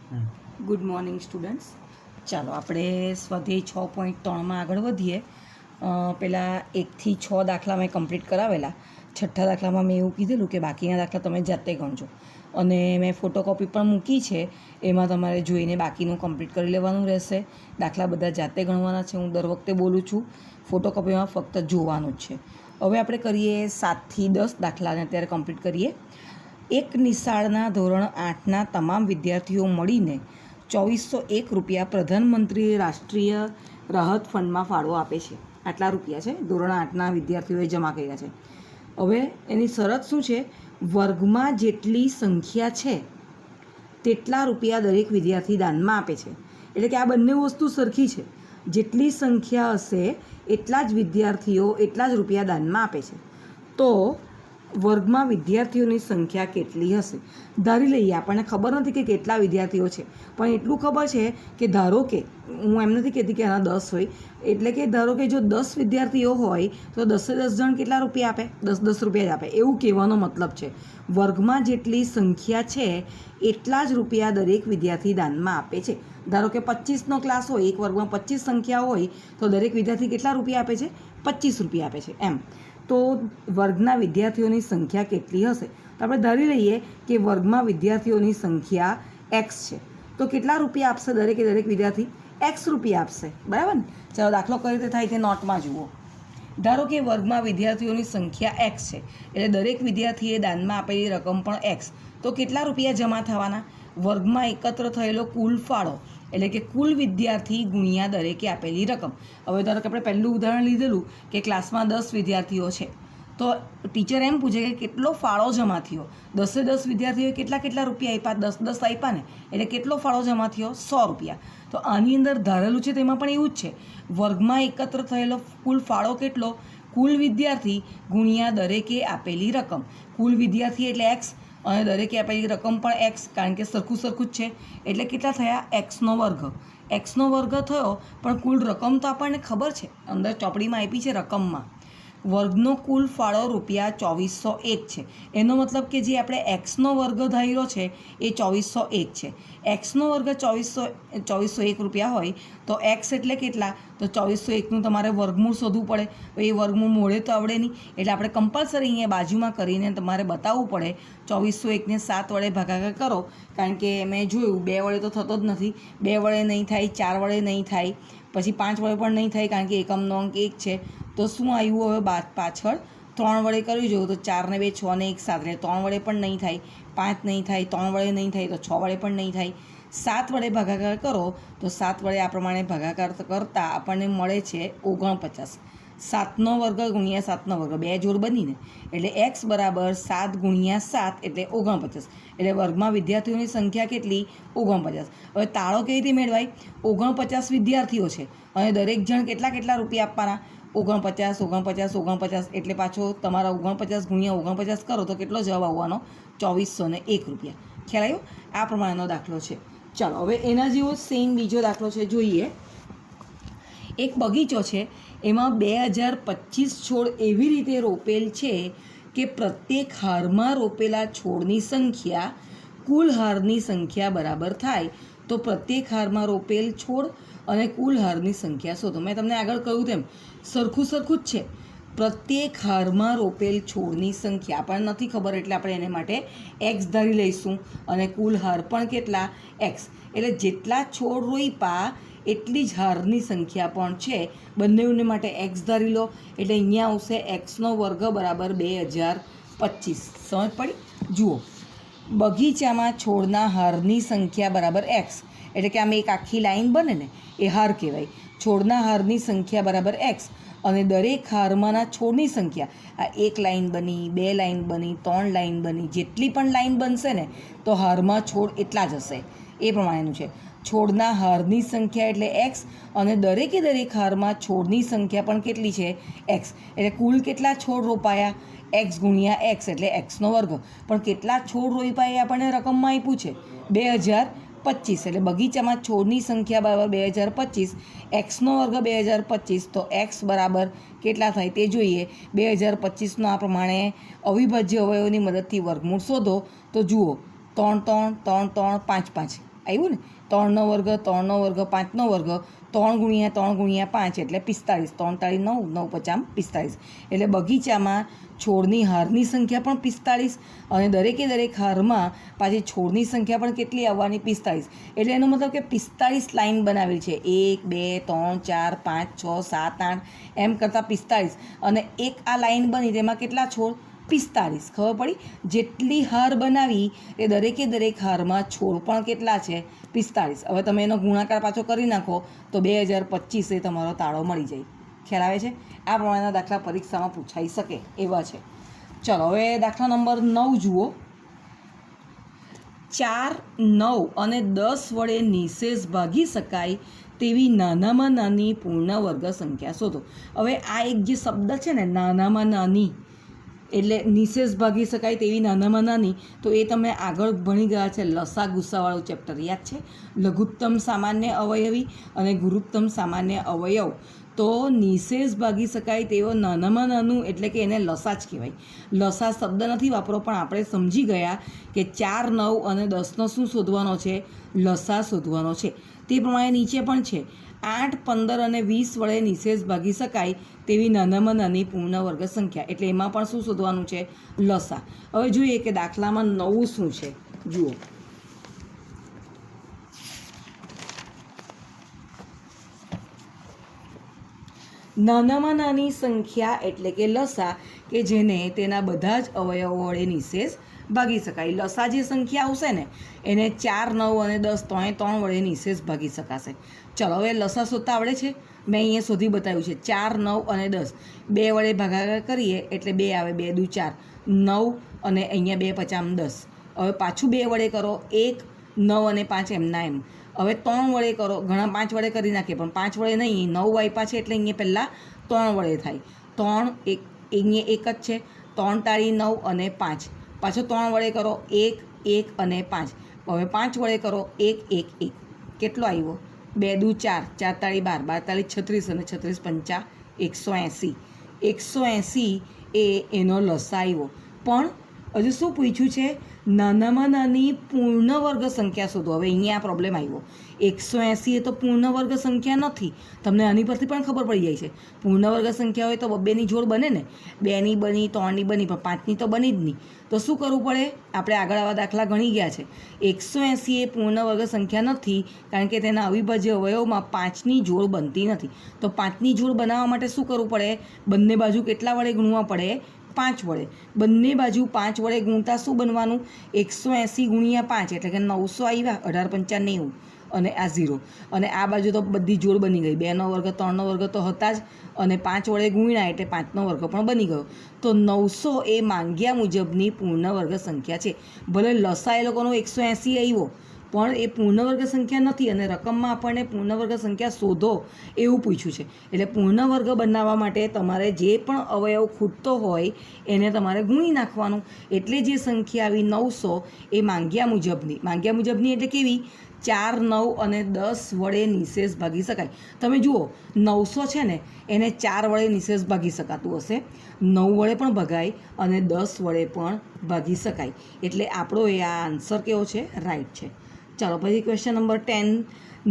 Good morning students. ચાલો આપણે સ્વાધ્યાય 6.3માં આગળ વધીએ. પહેલાં 1 થી 6 દાખલા મેં કમ્પ્લીટ કરાવેલા. છઠ્ઠા દાખલામાં મેં એવું કીધેલું કે બાકીના દાખલા તમે જાતે ગણજો, અને મેં ફોટોકોપી પણ મૂકી છે. એમાં તમારે જોઈને બાકીનું કમ્પ્લીટ કરી લેવાનું રહેશે. દાખલા બધા જાતે ગણવાના છે. હું દર વખતે બોલું છું, ફોટોકોપીમાં ફક્ત જોવાનું જ છે. હવે આપણે કરીએ 7 થી 10 દાખલાને અત્યારે કમ્પ્લીટ કરીએ. એક નિશાળના ધોરણ 8ના તમામ વિદ્યાર્થીઓ મળીને 2401 રૂપિયા પ્રધાનમંત્રી રાષ્ટ્રીય રાહત ફંડમાં ફાળો આપે છે. આટલા રૂપિયા છે ધોરણ 8ના વિદ્યાર્થીઓએ જમા કર્યા છે. હવે એની શરત શું છે? વર્ગમાં જેટલી સંખ્યા છે તેટલા રૂપિયા દરેક વિદ્યાર્થી દાનમાં આપે છે. એટલે કે આ બંને વસ્તુ સરખી છે. જેટલી સંખ્યા હશે એટલા જ વિદ્યાર્થીઓ એટલા જ રૂપિયા દાનમાં આપે છે. તો વર્ગમાં વિદ્યાર્થીઓની સંખ્યા કેટલી હશે? ધારી લઈએ, આપણને ખબર નથી કે કેટલા વિદ્યાર્થીઓ છે, પણ એટલું ખબર છે કે ધારો કે, હું એમ નથી કહેતી કે આના 10 હોય, એટલે કે ધારો કે જો 10 વિદ્યાર્થીઓ હોય તો 10 જણ કેટલા રૂપિયા આપે? 10 રૂપિયા જ આપે. એવું કહેવાનો મતલબ છે વર્ગમાં જેટલી સંખ્યા છે એટલા જ રૂપિયા દરેક વિદ્યાર્થી દાનમાં આપે છે. ધારો કે 25નો ક્લાસ હોય, એક વર્ગમાં 25 સંખ્યા હોય તો દરેક વિદ્યાર્થી કેટલા રૂપિયા આપે છે? 25 રૂપિયા આપે છે. એમ તો વર્ગના વિદ્યાર્થીઓની સંખ્યા કેટલી હશે? તો આપણે ધારી લઈએ કે વર્ગમાં વિદ્યાર્થીઓની સંખ્યા એક્સ છે. તો કેટલા રૂપિયા આપશે દરેક વિદ્યાર્થી? એક્સ રૂપિયા આપશે. બરાબર ને? ચાલો દાખલો કઈ રીતે થાય તે નોટમાં જુઓ. ધારો કે વર્ગમાં વિદ્યાર્થીઓની સંખ્યા એક્સ છે, એટલે દરેક વિદ્યાર્થીએ દાનમાં આપેલી રકમ પણ એક્સ. તો કેટલા રૂપિયા જમા થવાના? વર્ગમાં એકત્ર થયેલો કુલ ફાળો, એટલે કે કુલ વિદ્યાર્થી ગુણ્યા દરેકે આપેલી રકમ. હવે ધારો કે આપણે પહેલું ઉદાહરણ લીધેલું કે ક્લાસમાં 10 વિદ્યાર્થીઓ છે, તો ટીચર એમ પૂછે કે કેટલો ફાળો જમા થયો. 10 વિદ્યાર્થીઓએ કેટલા રૂપિયા આપ્યા? 10 આપ્યા ને, એટલે કેટલો ફાળો જમા થયો? 100 રૂપિયા. તો આની અંદર ધારેલું છે તેમાં પણ એવું જ છે. વર્ગમાં એકત્ર થયેલો કુલ ફાળો કેટલો? કુલ વિદ્યાર્થી ગુણ્યા દરેકે આપેલી રકમ. કુલ વિદ્યાર્થી એટલે એક્સ, અને દરેકે આપેલી રકમ પણ એક્સ, કારણ કે સરખું જ છે. એટલે કેટલા થયા? એક્સનો વર્ગ. એક્સનો વર્ગ થયો, પણ કુલ રકમ તો આપણને ખબર છે, અંદર ચોપડીમાં આપી છે રકમમાં. વર્ગનો કુલ ફાળો રૂપિયા 2401 છે. એનો મતલબ કે જે આપણે એક્સનો વર્ગ ધાર્યો છે એ 2401 છે. એક્સનો વર્ગ 2401 રૂપિયા હોય તો એક્સ એટલે કેટલા? તો 2401નું તમારે વર્ગમૂળ શોધવું પડે. એ વર્ગમૂળ મોડે તો આવડે નહીં, એટલે આપણે કમ્પલસરી અહીંયા બાજુમાં કરીને તમારે બતાવવું પડે. 2401ને 7 વડે ભાગાકાર કરો, કારણ કે મેં જોયું 2 વડે તો થતો જ નથી. 2 વડે નહીં થાય, 4 વડે નહીં થાય, પછી 5 વડે પણ નહીં થાય, કારણ કે એકમનો અંક 1 છે. તો શું આવ્યું હવે પાછળ? 3 વડે કર્યું જોયું તો 4 ને 2 6 ને 1 7, એટલે 3 વડે પણ નહીં થાય, 5 નહીં થાય, 3 વડે નહીં થાય તો 6 વડે પણ નહીં થાય. 7 વડે ભાગાકાર કરો તો 7 વડે આ પ્રમાણે ભાગાકાર કરતાં આપણને મળે છે 49. 7નો વર્ગ ગુણ્યા 7નો વર્ગ, 2 જોડ બનીને, એટલે એક્સ બરાબર 7 ગુણ્યા 7 એટલે 49. એટલે વર્ગમાં વિદ્યાર્થીઓની સંખ્યા કેટલી? 49. હવે તાળો કેવી રીતે મેળવાય? 49 વિદ્યાર્થીઓ છે અને દરેક જણ કેટલા રૂપિયા આપવાના? 49, એટલે પાછો તમારા 49 ગુણ્યા 49 કરો તો કેટલો જવાબ આવવાનો? 2401 રૂપિયા. ખ્યાલ આવ્યો? આ પ્રમાણેનો દાખલો છે. ચાલો હવે એના જેવો સેમ બીજો દાખલો છે, જોઈએ. એક બગીચો છે, એમાં 2025 છોડ એવી રીતે રોપેલ છે કે પ્રત્યેક હારમાં રોપેલા છોડની સંખ્યા કુલ હારની સંખ્યા બરાબર થાય. તો પ્રત્યેક હારમાં રોપેલ છોડ અને કુલ હારની સંખ્યા શોધો. મેં તમને આગળ કહ્યું તેમ સરખું જ છે. પ્રત્યેક હારમાં રોપેલ છોડની સંખ્યા આપણને નથી ખબર, એટલે આપણે એને માટે એક્સ ધારી લઈશું, અને કુલ હાર પણ કેટલા? એક્સ. એટલે જેટલા છોડ રોપ્યા એટલી જ હારની સંખ્યા પણ છે. બંનેને માટે એક્સ ધારી લો, એટલે અહીંયા આવશે એક્સનો વર્ગ બરાબર 2025. સમજ પડી? જુઓ, બગીચામાં છોડના હારની સંખ્યા બરાબર એક્સ, એટલે કે આમ એક આખી લાઈન બને ને એ હાર કહેવાય. છોડના હારની સંખ્યા બરાબર એક્સ, અને દરેક હારમાંના છોડની સંખ્યા, આ 1 લાઈન બની, 2 લાઈન બની, 3 લાઈન બની, જેટલી પણ લાઈન બનશે ને તો હારમાં છોડ એટલા જ હશે. એ પ્રમાણેનું છે. છોડના હારની સંખ્યા એટલે એક્સ, અને દરેક હારમાં છોડની સંખ્યા પણ કેટલી છે? એક્સ. એટલે કુલ કેટલા છોડ રોપાયા? એક્સ ગુણ્યા એક્સ, એટલે એક્સનો વર્ગ. પણ કેટલા છોડ રોપાયા એ આપણને રકમમાં આપ્યું છે 2025. એટલે બગીચામાં છોડની સંખ્યા બરાબર 2025. એક્સનો વર્ગ 2025, તો એક્સ બરાબર કેટલા થાય તે જોઈએ. 2025નો આ પ્રમાણે અવિભાજ્ય અવયવોની મદદથી વર્ગમૂળ શોધો. તો જુઓ, 3 3 3 3 5 5, આવ્યું ને, 3નો વર્ગ 3નો વર્ગ 5નો વર્ગ 3 ગુણ્યા 3 ગુણ્યા 5 એટલે 45, 3 તાળી 9, 9 પચામ 45. એટલે બગીચામાં છોડની હારની સંખ્યા પણ 45 અને દરેક હારમાં પાછી છોડની સંખ્યા પણ કેટલી આવવાની 45. એટલે એનો મતલબ કે 45 લાઈન બનાવેલી છે, 1 2 3 4 5 6 7 8 એમ કરતાં 45. અને એક આ લાઈન બની તેમાં કેટલા છોડ? 45. ખબર પડી? જેટલી હાર બનાવી એ દરેક હારમાં છોડ પણ કેટલા છે? 45. હવે તમે એનો ગુણાકાર પાછો કરી નાખો તો 2025 એ તમારો તાળો મળી જાય. ખ્યાલ આવે છે? આ પ્રમાણેના દાખલા પરીક્ષામાં પૂછાઈ શકે એવા છે. ચલો હવે દાખલા નંબર 9 જુઓ. 4, 9 અને 10 વડે નિશેષ ભાગી શકાય તેવી નાનામાં નાની પૂર્ણ વર્ગ સંખ્યા શોધો. હવે આ એક જે શબ્દ છે ને, નાનામાં નાની, એટલે નિશેષ ભાગી શકાય તેવી નાનામાં નાની, તો એ તમે આગળ ભણી ગયા છે લસા ગુસ્સાવાળું ચેપ્ટર, યાદ છે? લઘુત્તમ સામાન્ય અવયવી અને ગુરુત્તમ સામાન્ય અવયવ. તો નિશેષ ભાગી શકાય તેવો નાનામાં નાનું એટલે કે એને લસા જ કહેવાય. લસા શબ્દ નથી વાપરો, પણ આપણે સમજી ગયા કે 4, 9 અને 10નો શું શોધવાનો છે? લસા શોધવાનો છે. તે પ્રમાણે નીચે પણ છે 8, 15 અને 20 વડે નિશેષ ભાગી શકાય તેવી નાનામાં નાની પૂર્ણ વર્ગ સંખ્યા. એટલે એમાં પણ શું શોધવાનું છે? લસા. હવે જોઈએ કે દાખલામાં નવું શું છે. જુઓ, નાનામાં નાની સંખ્યા એટલે કે લસા, કે જેને તેના બધા જ અવયવો વડે નિશેષ ભાગી શકાય. લસા જે સંખ્યા આવશે ને એને 4, 9 અને 10 3 વડે નિશેષ ભાગી શકાશે. ચલો હવે લસા શોધતા આવડે છે? મેં અહીંયા શોધી બતાવ્યું છે. 4, 9 અને 10 બે વડે ભાગાકાર કરીએ એટલે 2 આવે, 2 દુ 4, 9 અને અહીંયા 2 પચામ 10. હવે પાછું 2 વડે કરો, 1, 9 અને 5 એમના એમ. હવે 3 વડે કરો, ઘણા 5 વડે કરી નાખીએ પણ 5 વડે નહીં, 9 આપ્યા છે એટલે અહીંયા પહેલાં 3 વડે થાય. 3 એક અહીંયા એક જ છે, 3 તાળી 9 અને 5. પાછો 3 વડે કરો, 1 1 અને 5. હવે 5 વડે કરો, 1 1 1. કેટલો આવ્યો? 2 દુ 4, 4 તાળી 12, 12 તાળી 36 અને 36 પંચા 180. 180 એ એનો લસા આવ્યો. પણ હજુ શું પૂછ્યું છે? નાનામાં નાની પૂર્ણ વર્ગ સંખ્યા શોધો. હવે અહીંયા આ પ્રોબ્લેમ આવ્યો. 180 એ તો પૂર્ણ વર્ગ સંખ્યા નથી. તમને આની પરથી પણ ખબર પડી જાય છે. પૂર્ણ વર્ગ સંખ્યા હોય તો 2ની જોડ બને ને, 2ની બની, 3ની બની, પણ 5ની તો બની જ નહીં. તો શું કરવું પડે? આપણે આગળ આવા દાખલા ગણી ગયા છે. 180 એ પૂર્ણ વર્ગ સંખ્યા નથી, કારણ કે તેના અવિભાજ્ય અવયવમાં 5ની જોડ બનતી નથી. તો 5ની જોડ બનાવવા માટે શું કરવું પડે? બંને બાજુ કેટલા વડે ગુણવા પડે? 5 વડે. બંને બાજુ 5 વડે ગુણતા શું બનવાનું? 180 ગુણ્યા 5 એટલે કે 900 આવ્યા, 18 પંચા 90 અને આ 0. અને આ બાજુ તો બધી જોડ બની ગઈ. 2નો વર્ગ 3નો વર્ગ તો હતા જ, અને 5 વડે ગુણ્યા એટલે 5નો વર્ગ પણ બની ગયો. તો 900 એ માંગ્યા મુજબની પૂર્ણ વર્ગ સંખ્યા છે. ભલે લસા એ લોકોનો 180 આવ્યો, પણ એ પૂર્ણ વર્ગ સંખ્યા નથી, અને રકમમાં આપણને પૂર્ણ વર્ગ સંખ્યા શોધો એવું પૂછ્યું છે. એટલે પૂર્ણ વર્ગ બનાવવા માટે તમારે જે પણ અવયવ ખૂટતો હોય એને તમારે ગુણી નાખવાનું. એટલે જે સંખ્યા આવી 900 એ માંગ્યા મુજબની એટલે કેવી? 4, 9 અને 10 વડે નિશેષ ભાગી શકાય. તમે જુઓ 900 છે ને, એને 4 વડે નિશેષ ભાગી શકાતું હશે, 9 વડે પણ ભગાય અને 10 વડે પણ ભાગી શકાય. એટલે આપણો એ આ આન્સર કેવો છે? રાઈટ છે. ચાલો પછી ક્વેશ્ચન નંબર 10.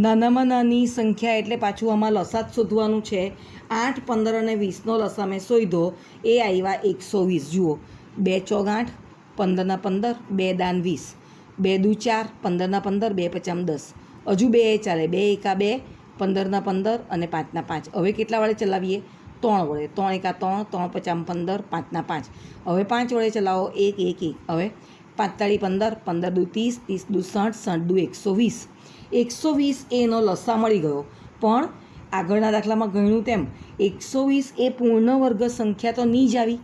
નાનામાં નાની સંખ્યા એટલે પાછું આમાં લસા જ શોધવાનું છે. 8, 15 અને 20નો લસા મેં શોધો, એ આવ્યા 120. જુઓ, 2 ચોક 8, 15 15, 2 દાન 20, 2 દુ 4, 15 15, 2 પચામ 10. હજુ 2 એ ચાલે, 2 એકા 2, 15 15 અને 5 5. હવે કેટલા વડે ચલાવીએ? 3 વડે. 3 એકા 3, 3 પચામ 15, 5 5. હવે 5 વડે ચલાવો, 1 1 1. હવે 5 તાળી 15, 15 દુ 30, 30 દુ 60, 60 દુ 120. 120 એનો લસા મળી ગયો. પણ આગળના દાખલામાં ગણ્યું તેમ 120 એ પૂર્ણ વર્ગ સંખ્યા તો નહીં જ આવી.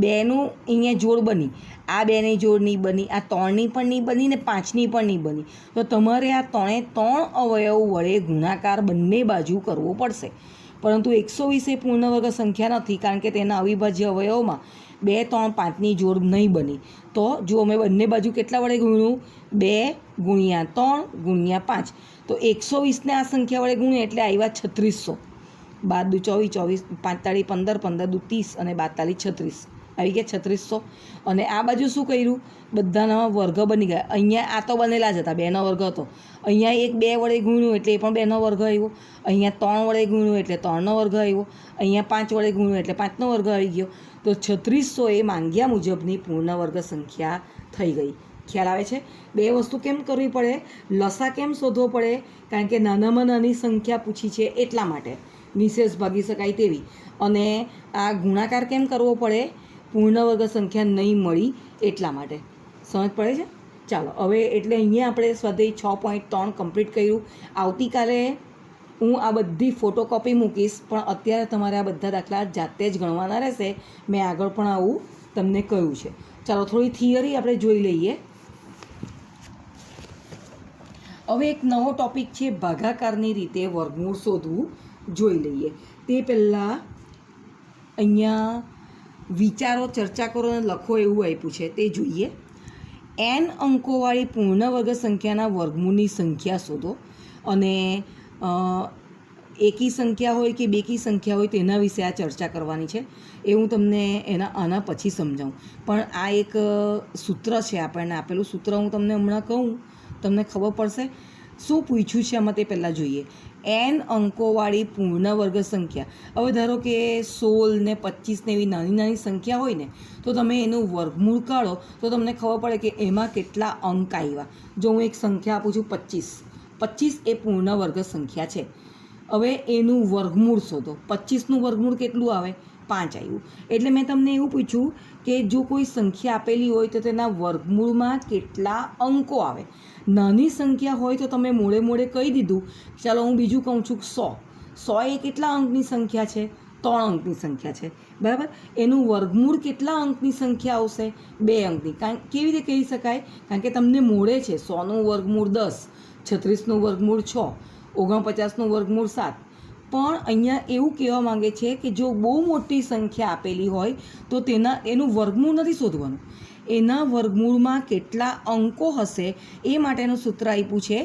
2નું અહીંયા જોડ બની, આ 2ની જોડ નહીં બની, આ 3ની પણ નહીં બની ને 5ની પણ નહીં બની. તો તમારે આ 3 અવયવ વડે ગુણાકાર બંને બાજુ કરવો પડશે. પરંતુ 120 એ પૂર્ણ વર્ગ સંખ્યા નથી, કારણ કે તેના અવિભાજ્ય અવયવમાં 2, 3, 5ની જોડ નહીં બની. તો જો અમે બંને બાજુ કેટલા વડે ગુણ્યું? 2 ગુણ્યા 3 ગુણ્યા 5. તો 120ને આ સંખ્યા વડે ગુણીએ એટલે આવ્યા 3600. 12 દુ 24, 24, 5 તાળી 15, 15 દુ 30 અને 12 તાળી 36. આવી ગયા 3600. અને આ બાજુ શું કર્યું, બધાના વર્ગ બની ગયા. અહીંયા આ તો બનેલા જ હતા, 2નો વર્ગ હતો. અહીંયા એક 2 વડે ગુણ્યું એટલે એ પણ 2નો વર્ગ આવ્યો. અહીંયા 3 વડે ગુણ્યું એટલે 3નો વર્ગ આવ્યો. અહીંયા 5 વડે ગુણ્યું એટલે 5નો વર્ગ આવી ગયો. તો 3600 એ માંગ્યા મુજબની પૂર્ણ વર્ગ સંખ્યા થઈ ગઈ. ખ્યાલ આવે છે? 2 વસ્તુ કેમ કરવી પડે, લસા કેમ શોધવો પડે, કારણ કે નાનામાં નાની સંખ્યા પૂછી છે એટલા માટે, નિશેષ ભાગી શકાય તેવી. અને આ ગુણાકાર કેમ કરવો પડે, પૂર્ણ વર્ગ સંખ્યા નહીં મળી એટલા માટે. સમજ પડે છે? ચાલો હવે એટલે અહીંયા આપણે સ્વાધ્યાય 6.3 કમ્પ્લીટ કર્યું. આવતીકાલે હું આ બધી ફોટોકોપી મૂકીશ, પણ અત્યારે તમારે આ બધા દાખલા જાતે જ ગણવાના રહેશે. મેં આગળ પણ આવું તમને કહ્યું છે. ચાલો થોડી થિયરી આપણે જોઈ લઈએ. હવે એક નવો ટૉપિક છે, ભાગાકારની રીતે વર્ગમૂળ શોધવું, જોઈ લઈએ. તે પહેલાં અહીંયા વિચારો, ચર્ચા કરો અને લખો એવું આપ્યું છે, તે જોઈએ. n અંકોવાળી પૂર્ણ વર્ગ સંખ્યાના વર્ગમૂળની સંખ્યા શોધો. અને એકી સંખ્યા હોય કે બેકી સંખ્યા હોય તેના વિશે આ ચર્ચા કરવાની છે. એ હું તમને આના પછી સમજાવું. પણ આ એક સૂત્ર છે, આપણને આપેલું સૂત્ર હું તમને હમણાં કહું, તમને ખબર પડશે. શું પૂછ્યું છે આમાં તે પહેલાં જોઈએ. n અંકોવાળી પૂર્ણ વર્ગ સંખ્યા. હવે ધારો કે 16 ને 25 ને એવી નાની નાની સંખ્યા હોય ને, તો તમે એનું વર્ગમૂળ કાઢો તો તમને ખબર પડે કે એમાં કેટલા અંક આવ્યા. જો હું એક સંખ્યા આપું છું 25 એ પૂર્ણ વર્ગ સંખ્યા છે. હવે એનું વર્ગમૂળ શોધો. 25નું વર્ગમૂળ કેટલું આવે, 5 આવ્યું. એટલે મેં તમને એવું પૂછ્યું કે જો કોઈ સંખ્યા આપેલી હોય તો તેના વર્ગમૂળમાં કેટલા અંકો આવે. નાની સંખ્યા હોય તો તમે મોડે મોડે કહી દીધું. ચાલો હું બીજું કહું છું, 100 એ કેટલા અંકની સંખ્યા છે, 3 અંકની સંખ્યા છે, બરાબર. એનું વર્ગમૂળ કેટલા અંકની સંખ્યા આવશે, 2 અંકની. કેવી રીતે કહી શકાય, કારણ કે તમને મોડે છે. 100નું વર્ગમૂળ 10, 36નું વર્ગમૂળ 6, 49નું વર્ગમૂળ 7. પણ અહીંયા એવું કહેવા માંગે છે કે જો બહુ મોટી સંખ્યા આપેલી હોય તો એનું વર્ગમૂળ નથી શોધવાનું, એના વર્ગમૂળમાં કેટલા અંકો હશે એ માટેનું સૂત્ર આપ્યું છે.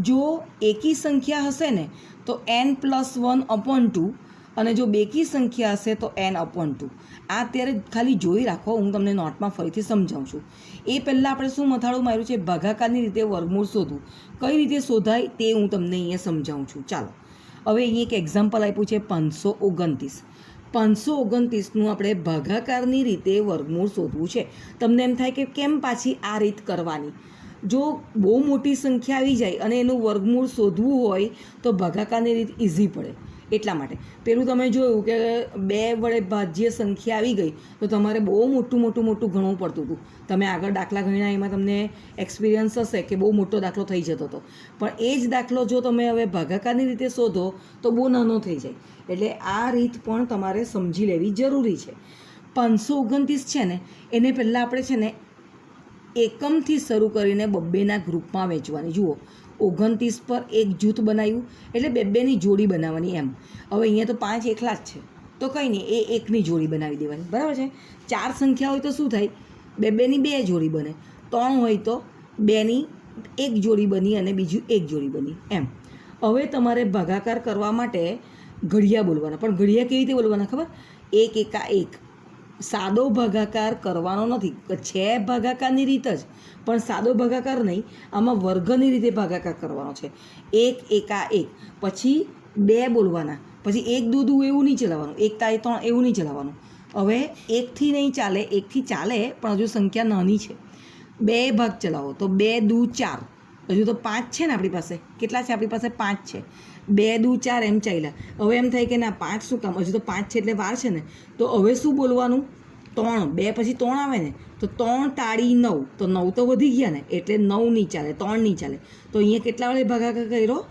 જો એકી સંખ્યા હશે ને તો n+1/2, અને જો બેકી સંખ્યા હશે તો n/2. આ અત્યારે ખાલી જોઈ રાખો, હું તમને નોટમાં ફરીથી સમજાવું છું. એ પહેલાં આપણે શું મથાળું માર્યું છે, ભાગાકારની રીતે વર્ગમૂળ શોધવું. કઈ રીતે શોધાય તે હું તમને અહીંયા સમજાવું છું. ચાલો હવે અહીં એક એક્ઝામ્પલ આપ્યું છે, 529. 529નું આપણે ભાગાકારની રીતે વર્ગમૂળ શોધવું છે. તમને એમ થાય કે કેમ પાછી આ રીત કરવાની. જો બહુ મોટી સંખ્યા આવી જાય અને એનું વર્ગમૂળ શોધવું હોય તો ભાગાકારની રીત ઇઝી પડે. એટલા માટે પેલું તમે જોયું કે 2 વડે ભાજ્ય સંખ્યા આવી ગઈ તો તમારે બહુ મોટું ગણવું પડતું હતું. તમે આગળ દાખલા ગણ્યા એમાં તમને એક્સપિરિયન્સ હશે કે બહુ મોટો દાખલો થઈ જતો હતો. પણ એ જ દાખલો જો તમે હવે ભાગાકારની રીતે શોધો તો બહુ નાનો થઈ જાય. એટલે આ રીત પણ તમારે સમજી લેવી જરૂરી છે. 529 છે ને એને પહેલાં આપણે છે ને એકમથી શરૂ કરીને 2ના ગ્રુપમાં વહેંચવાની. જુઓ, 29 પર એક જૂથ બનાવ્યું એટલે 2ની જોડી બનાવવાની એમ. હવે અહીંયા તો 5 એકલા જ છે તો કંઈ નહીં, એ એકની જોડી બનાવી દેવાની, બરાબર છે. 4 સંખ્યા હોય તો શું થાય, 2ની 2 જોડી બને. 3 હોય તો 2ની 1 જોડી બની અને બીજું 1 જોડી બની એમ. હવે તમારે ભાગાકાર કરવા માટે ઘડિયા બોલવાના. પણ ઘડિયા કેવી રીતે બોલવાના ખબર, 1 એકા 1. સાદો ભાગાકાર કરવાનો નથી, છે ભાગાકારની રીત જ, પણ સાદો ભાગાકાર નહીં, આમાં વર્ગની રીતે ભાગાકાર કરવાનો છે. 1 એકા 1, પછી 2 બોલવાના, પછી 1 દૂધું એવું નહીં ચલાવવાનું, 1 તાળી 3 એવું નહીં ચલાવવાનું. હવે 1થી નહીં ચાલે, 1થી ચાલે પણ હજુ સંખ્યા નાની છે. 2 ભાગ ચલાવો તો 2 દૂ 4, હજુ તો 5 છે ને આપણી પાસે. કેટલા છે આપણી પાસે, 5 છે. 2 દૂ 4 એમ ચાલ્યા. હવે એમ થાય કે ના 5 શું કામ, હજુ તો 5 છે એટલે વાર છે ને. તો હવે શું બોલવાનું, 3, 2 પછી 3 આવે ને તો 3 તાળી 9, તો 9 તો વધી ગયા ને એટલે 9 નહીં ચાલે, 3 નહીં ચાલે. તો અહીંયા કેટલા વડે ભાગાકાર કર્યો,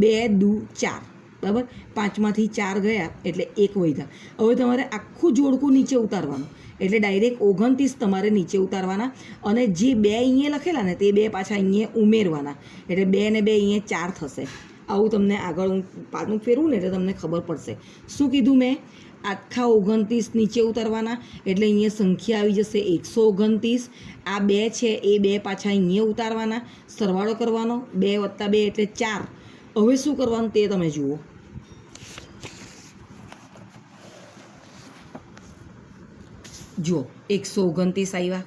2 દૂ 4, બરાબર. 5માંથી 4 ગયા એટલે 1 વધ્યા. હવે તમારે આખું જોડકું નીચે ઉતારવાનું, એટલે ડાયરેક્ટ 29 તમારે નીચે ઉતારવાના અને જે 2 અહીંયા લખેલા ને તે 2 પાછા અહીંયા ઉમેરવાના, એટલે 2 ને 2 અહીંયા 4 થશે. આવું તમને આગળ હું પાછું ફેરવું ને એટલે તમને ખબર પડશે. શું કીધું મેં, આખા 29 નીચે ઉતારવાના એટલે અહીંયા સંખ્યા આવી જશે 129. આ 2 છે એ 2 પાછા અહીંયા ઉતારવાના, સરવાળો કરવાનો, 2 + 2 એટલે 4. હવે શું કરવાનું તે તમે જુઓ. જુઓ 129 આવ્યા,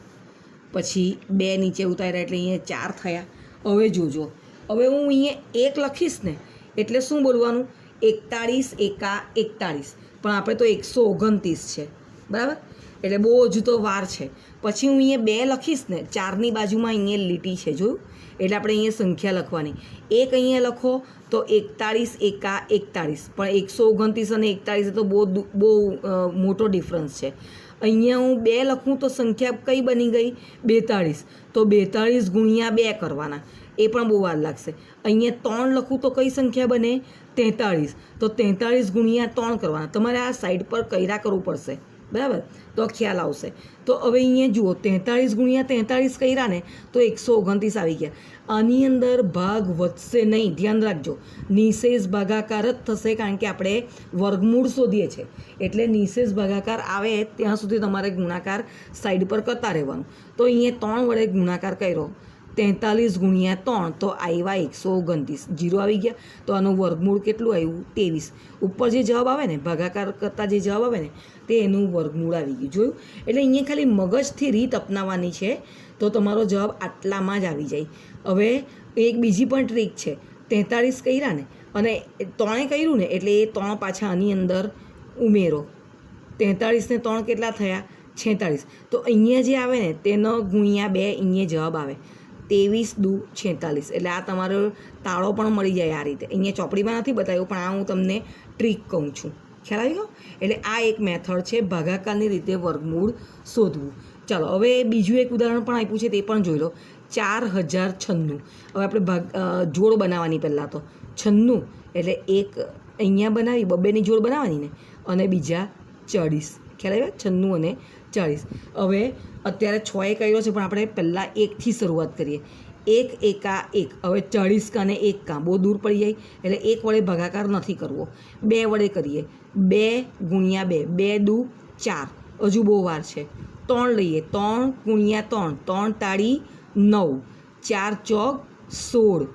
પછી 2 નીચે ઉતાર્યા એટલે અહીંયા 4 થયા. હવે જોજો, હવે હું અહીંયા 1 લખીશ ને એટલે શું બોલવાનું? 41 એકા 41, પણ આપણે તો 129 છે, બરાબર? એટલે બહુ હજુ તો વાર છે. પછી હું અહીંયા 2 લખીશ ને, 4ની બાજુમાં અહીંયા લીટી છે, જોયું? એટલે આપણે અહીંયા સંખ્યા લખવાની. 1 અહીંયા લખો તો 41 એકા 41, પણ 129 અને 41 તો બહુ મોટો ડિફરન્સ છે. અહીંયા હું 2 લખું તો સંખ્યા કઈ બની ગઈ? 42, તો 42 ગુણ્યા 2 કરવાના, એ પણ બહુ વાર લાગશે. અહીંયા 3 લખું તો કઈ સંખ્યા બને? 43, તો 43 ગુણ્યા 3 કરવાના. તમારે આ સાઈડ પર કર્યા કરવું પડશે, બરાબર? તો ખ્યાલ આવશે. તો હવે અહીંયા જુઓ, 43 ગુણ્યા 43 કર્યા ને તો 129 આવી ગયા. આની અંદર ભાગ વધશે નહીં, ધ્યાન રાખજો. નિશેષ ભાગાકાર જ થશે, કારણ કે આપણે વર્ગમૂળ શોધીએ છીએ. એટલે નિશેષ ભાગાકાર આવે ત્યાં સુધી તમારે ગુણાકાર સાઈડ પર કરતા રહેવાનું. તો અહીંયા 3 વડે ગુણાકાર કર્યો, 43 ગુણ્યા 3 તો આવ્યા 129, 0 આવી ગયા. તો આનું વર્ગમૂળ કેટલું આવ્યું? 23. ઉપર જે જવાબ આવે ને, ભાગાકાર કરતાં જે જવાબ આવે ને તે એનું વર્ગમૂળ આવી ગયું, જોયું? એટલે અહીંયા ખાલી મગજથી રીત અપનાવવાની છે તો તમારો જવાબ આટલામાં જ આવી જાય. હવે એક બીજી પણ ટ્રીક છે. 43 કર્યા ને અને 3 કર્યું ને એટલે એ 3 પાછા આની અંદર ઉમેરો. 43 ને 3 કેટલા થયા? 46. તો અહીંયા જે આવે ને તેનો ગુણ્યા 2 અહીંયા જવાબ આવે. 23 દુ 46. એટલે આ તમારો તાળો પણ મળી જાય આ રીતે. અહીંયા ચોપડીમાં નથી બતાવ્યું, પણ આ હું તમને ટ્રીક કહું છું. ખ્યાલ આવી ગયો? એટલે આ એક મેથડ છે ભાગાકારની રીતે વર્ગમૂળ શોધવું. ચાલો, હવે બીજું એક ઉદાહરણ પણ આપ્યું છે, તે પણ જોઈ લો. 4096. હવે આપણે જોડ બનાવવાની. પહેલાં તો 96 એટલે એક અહીંયા બનાવી, બબ્બેની જોડ બનાવવાની ને, અને બીજા 40. ખ્યાલ આવ્યો? 96 અને 40. હવે અત્યારે 6 એ કર્યો છે, પણ આપણે પહેલાં 1થી શરૂઆત કરીએ. 1 એકા 1. હવે 40 કાને 1 કા બહુ દૂર પડી જાય, એટલે 1 વડે ભાગાકાર નથી કરવો, 2 વડે કરીએ. 2 ગુણ્યા 2, 2 દુ 4, હજુ બહુ વાર છે. 3 લઈએ, 3 ગુણ્યા 3, 3 તાળી 9, 4 ચોક 16,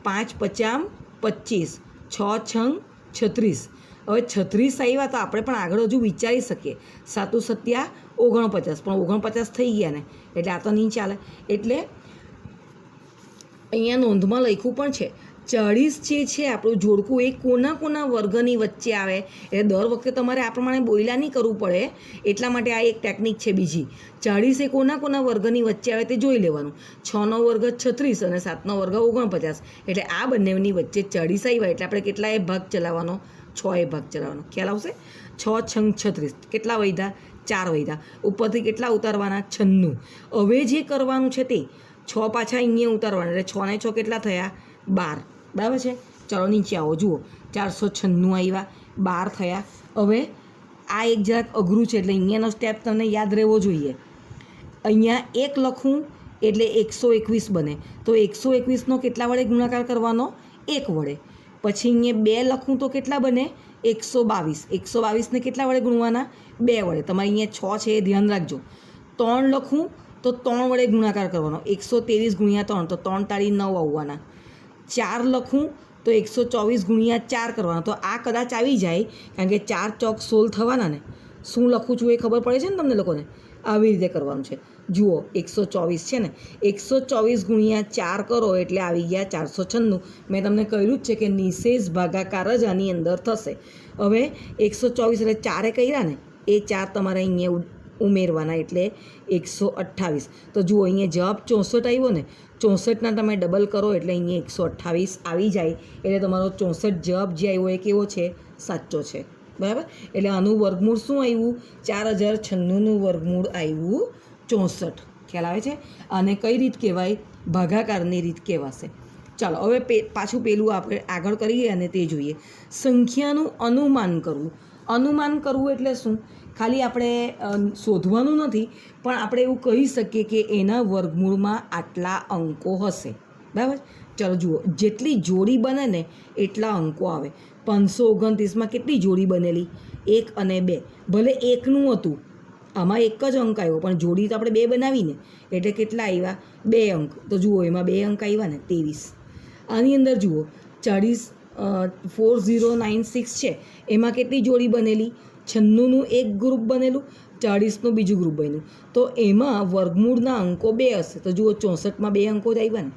5 પચામ 25, 6 છંગ 36. હવે 36 આવ્યા તો આપણે પણ આગળ હજુ વિચારી શકીએ. 7 સત્યા 49, પણ 49 થઈ ગયા ને, એટલે આ તો નહીં ચાલે. એટલે અહીંયા નોંધમાં લખ્યું પણ છે 40 જે છે આપણું જોડકું, એ કોના વર્ગની વચ્ચે આવે. એટલે દર વખતે તમારે આ પ્રમાણે બોયલા નહીં કરવું પડે, એટલા માટે આ એક ટેકનિક છે બીજી. 40 એ કોના વર્ગની વચ્ચે આવે તે જોઈ લેવાનું. 6નો વર્ગ 36 અને 7નો વર્ગ 49. એટલે આ બંનેની વચ્ચે 40 આવ્યા એટલે આપણે કેટલાએ ભાગ ચલાવવાનો? 6 ભાગ ચલાવવાનો. ખ્યાલ આવશે? 6 છંગ 36, કેટલા વધ્યા? 4 વધ્યા. ઉપરથી કેટલા ઉતારવાના? 96. હવે જે કરવાનું છે તે 6 પાછા અહીંયા ઉતારવાના, એટલે 6 ને 6 કેટલા થયા? 12. બરાબર છે? ચાલો નીચે આવો, જુઓ 496 આવ્યા, 12 થયા. હવે આ એક જરાક અઘરું છે, એટલે અહીંયાનો સ્ટેપ તમને યાદ રહેવો જોઈએ. અહીંયા 1 લખું એટલે 121 બને, તો 121નો કેટલા વડે ગુણાકાર કરવાનો? 1 વડે. પછી અહીંયા 2 લખું તો કેટલા બને? 122. 122ને કેટલા વડે ગુણવાના? 2 વડે. તમારે અહીંયા 6 છે એ ધ્યાન રાખજો. 3 લખું તો 3 વડે ગુણાકાર કરવાનો. 123 ગુણ્યા 3, તો 3 તાળી 9 આવવાના. 4 લખું તો 124 ગુણ્યા 4 કરવાના. તો આ કદાચ આવી જાય, કારણ કે 4 ચોક 16 થવાના ને. શું લખું છું એ ખબર પડે છે ને તમને લોકોને? આવી રીતે કરવાનું છે. જુઓ 124 છે ને, 124 ગુણ્યા 4 કરો એટલે આવી ગયા 496. મેં તમને કહ્યું જ છે કે નિશેષ ભાગાકાર જ આની અંદર થશે. હવે 124 એટલે 4 કર્યા ને, એ 4 તમારે અહીંયા ઉમેરવાના, એટલે 128. તો જુઓ અહીંયા જવાબ 64 આવ્યો ને, 64ના તમે ડબલ કરો એટલે અહીંયા 128 આવી જાય. એટલે તમારો 64 જવાબ જે આવ્યો એ કેવો છે? સાચો છે. બરાબર? એટલે આનું વર્ગમૂળ શું આવ્યું? 4096નું વર્ગમૂળ આવ્યું 64. ખ્યાલ આવે છે? અને કઈ રીત કહેવાય? ભાગાકારની રીત કહેવાશે. ચાલો હવે પાછું પેલું આપણે આગળ કરીએ અને તે જોઈએ. સંખ્યાનું અનુમાન કરવું. અનુમાન કરવું એટલે શું? ખાલી આપણે શોધવાનું નથી, પણ આપણે એવું કહી શકીએ કે એના વર્ગમૂળમાં આટલા અંકો હશે. બરાબર? ચાલો જુઓ, જેટલી જોડી બને ને એટલા અંકો આવે. 529માં કેટલી જોડી બનેલી? 1 અને 2. ભલે 1નું હતું, આમાં 1 જ અંક આવ્યો, પણ જોડી તો આપણે 2 બનાવીને, એટલે કેટલા આવ્યા? 2 અંક. તો જુઓ એમાં 2 અંક આવ્યા ને, 23. આની અંદર જુઓ 4096 છે, એમાં કેટલી જોડી બનેલી? 96નું એક ગ્રુપ બનેલું, 40નું બીજું ગ્રુપ બન્યું. તો એમાં વર્ગમૂળના અંકો 2 હશે. તો જુઓ 64માં 2 અંકો જ આવ્યા ને.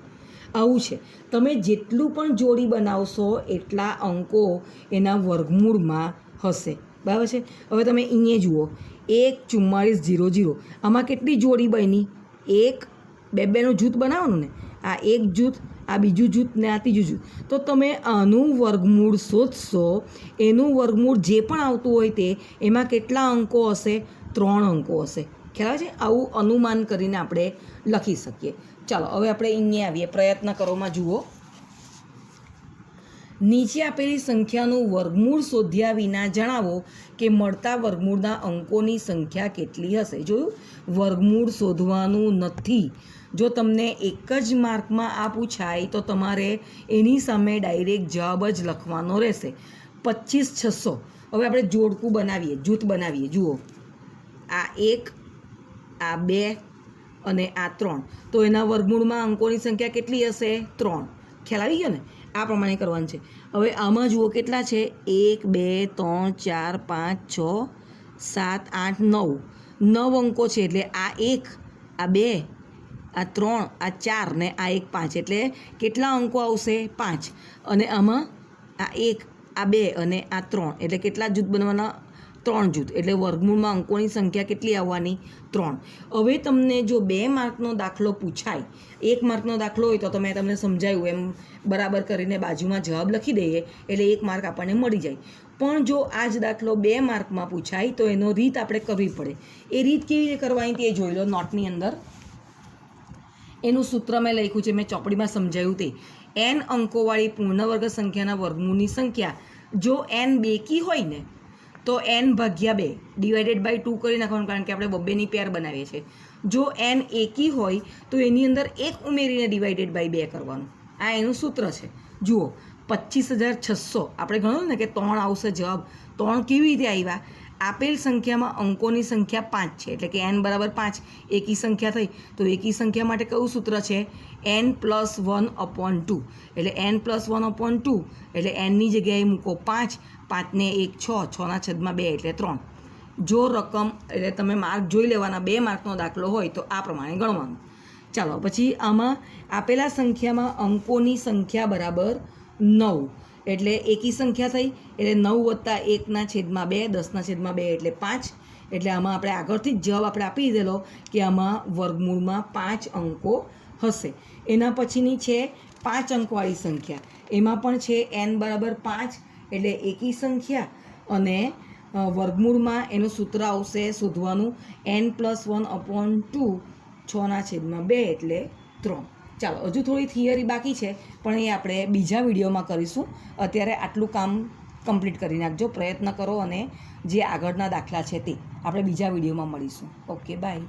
આવું છે. તમે જેટલું પણ જોડી બનાવશો એટલા અંકો એના વર્ગમૂળમાં હશે. બરાબર છે. હવે તમે અહીંયા જુઓ 1 44 0 0. આમાં કેટલી જોડી બની? 1 2 નું જૂથ બનાવવાનું ને. આ એક જૂથ, આ બીજું જૂથ ને આ ત્રીજું જૂથ. તો તમે આનું વર્ગમૂળ શોધશો, એનું વર્ગમૂળ જે પણ આવતું હોય તે એમાં કેટલા અંકો હશે? 3 અંકો હશે. ખ્યાલ છે? આવું અનુમાન કરીને આપણે લખી શકીએ. ચાલો હવે આપણે અહીંયા આવીએ. પ્રયત્ન કરોમાં જુઓ. નીચે આપેલી સંખ્યાનું વર્ગમૂળ શોધ્યા વિના જણાવો કે મળતા વર્ગમૂળના અંકોની સંખ્યા કેટલી હશે. જોયું? વર્ગમૂળ શોધવાનું નથી. જો તમને એક જ માર્કમાં આ પૂછાય તો તમારે એની સામે ડાયરેક્ટ જવાબ જ લખવાનો રહેશે. 25 600. હવે આપણે જોડકું બનાવીએ, જૂથ બનાવીએ. જુઓ, આ 1, આ 2 અને આ 3. તો એના વર્ગમૂળમાં અંકોની સંખ્યા કેટલી હશે? 3. ખ્યાલ આવી ગયો ને? આ પ્રમાણે કરવાનું છે. હવે આમાં જુઓ કેટલા છે? 1 2 3 4 5 6 7 8 9. 9 અંકો છે. એટલે આ 1, આ 2, આ 3, આ 4 ને આ 1 5. એટલે કેટલા અંકો આવશે? 5. અને આમાં આ 1, આ 2 અને આ 3. એટલે કેટલા જૂથ બનવાના? 3 જૂથ. એટલે વર્ગમૂળમાં અંકોની સંખ્યા કેટલી આવવાની? 3. હવે તમને જો 2 માર્કનો દાખલો પૂછાય, 1 માર્કનો દાખલો હોય તો તમને સમજાયું એમ બરાબર કરીને બાજુમાં જવાબ લખી દઈએ એટલે 1 માર્ક આપણને મળી જાય. પણ જો આ જ દાખલો 2 માર્કમાં પૂછાય તો એનો રીત આપણે કરવી પડે. એ રીત કેવી રીતે કરવાની તે જોઈ લો. નોટની અંદર એનું સૂત્ર મેં લખ્યું છે, મેં ચોપડીમાં સમજાવ્યું તે. n અંકોવાળી પૂર્ણવર્ગ સંખ્યાના વર્ગમૂળની સંખ્યા જો n બેકી હોય ને તો n ભાગ્યા 2 ડિવાઇડેડ બાય 2 કરી નાખવાનું, કારણ કે આપણે બબ્બેની પેર બનાવીએ છીએ. જો n એકી હોય તો એની અંદર 1 ઉમેરીને ડિવાઇડેડ બાય 2 કરવાનું. આ એનું સૂત્ર છે. જુઓ 25600 આપણે ગણ્યું ને કે 3 આવશે જવાબ. 3 કેવી રીતે આવ્યા? આપેલ સંખ્યામાં અંકોની સંખ્યા 5 છે. એટલે કે n બરાબર 5 એકી સંખ્યા થઈ. તો એકી સંખ્યા માટે કયું સૂત્ર છે? n + 1/2. એટલે n + 1/2 એટલે nની જગ્યાએ મૂકો 5. 5 ને 1 6, 6/2 એટલે 3. જો રકમ એટલે તમે માર્ક જોઈ લેવાના. 2 માર્કનો દાખલો હોય તો આ પ્રમાણે ગણવાનું. ચાલો પછી આમાં આપેલા સંખ્યામાં અંકોની સંખ્યા બરાબર 9. એટલે એકી સંખ્યા થઈ. એટલે 9 + 1/2 10/2 એટલે 5. એટલે આમાં આપણે આગળથી જ જવાબ આપણે આપી દીધેલો કે આમાં વર્ગમૂળમાં 5 અંકો હશે. એના પછીની છે 5 અંકવાળી સંખ્યા. એમાં પણ છે n બરાબર 5 એટલે એકી સંખ્યા અને વર્ગમૂળમાં એનું સૂત્ર આવશે શોધવાનું n + 1/2 6/2 એટલે 3. ચાલો હજુ થોડી થિયરી બાકી છે પણ એ આપણે બીજા વિડીયોમાં કરીશું. અત્યારે આટલું કામ કમ્પ્લીટ કરી નાખજો. પ્રયત્ન કરો અને જે આગળના દાખલા છે તે આપણે બીજા વિડીયોમાં મળીશું. Okay, by.